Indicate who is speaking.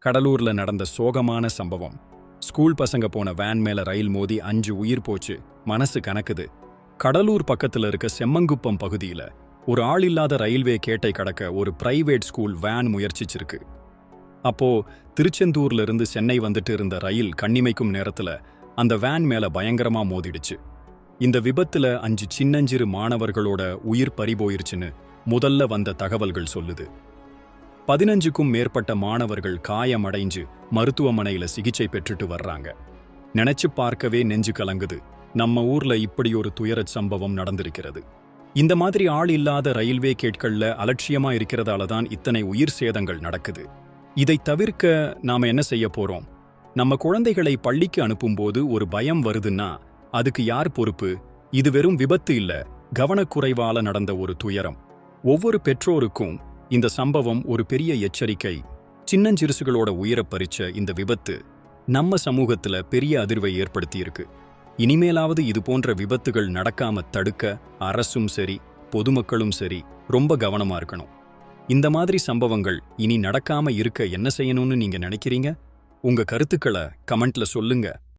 Speaker 1: கடலூர்ல நடந்த சோகமான சம்பவம். ஸ்கூல் பசங்க போன வேன் மேல ரயில் மோதி 5 உயிர் போச்சு. மனசு கனக்குது. கடலூர் பக்கத்துல இருக்க செம்மங்குப்பம் பகுதியில ஒரு ஆள் இல்லாத ரயில்வே கேட்டை கடக்க ஒரு பிரைவேட் ஸ்கூல் வேன் முயற்சிச்சிருக்கு. அப்போ திருச்செந்தூர்ல இருந்து சென்னை வந்துட்டு இருந்த ரயில் கண்ணிமைக்கும் நேரத்துல அந்த வேன் மேல பயங்கரமா மோதிடுச்சு. இந்த விபத்துல 5 சின்னஞ்சிறு மாணவர்களோட உயிர் பறிபோயிருச்சுன்னு முதல்ல வந்த தகவல்கள் சொல்லுது. 15க்கும் மேற்பட்ட மாணவர்கள் காயமடைஞ்சு மருத்துவமனையில சிகிச்சை பெற்றுட்டு வர்றாங்க. நினைச்சு பார்க்கவே நெஞ்சு கலங்குது. நம்ம ஊர்ல இப்படி ஒரு துயரச் சம்பவம் நடந்திருக்கிறது. இந்த மாதிரி ஆள் இல்லாத ரயில்வே கேட்கள்ல அலட்சியமா இருக்கிறதால தான் இத்தனை உயிர் சேதங்கள் நடக்குது. இதை தவிர்க்க நாம என்ன செய்ய போறோம்? நம்ம குழந்தைகளை பள்ளிக்கு அனுப்பும்போது ஒரு பயம் வருதுன்னா அதுக்கு யார் பொறுப்பு? இது வெறும் விபத்து இல்ல, கவனக்குறைவால நடந்த ஒரு துயரம். ஒவ்வொரு பெற்றோருக்கும் இந்த சம்பவம் ஒரு பெரிய எச்சரிக்கை. சின்னஞ்சிறுசுகளோட உயிரை பறிச்ச இந்த விபத்து நம்ம சமூகத்துல பெரிய அதிர்வை ஏற்படுத்தியிருக்கு. இனிமேலாவது இது போன்ற விபத்துகள் நடக்காம தடுக்க அரசும் சரி பொதுமக்களும் சரி ரொம்ப கவனமா இருக்கணும். இந்த மாதிரி சம்பவங்கள் இனி நடக்காம இருக்க என்ன செய்யணும்னு நீங்க நினைக்கிறீங்க? உங்க கருத்துக்களை கமெண்ட்ல சொல்லுங்க.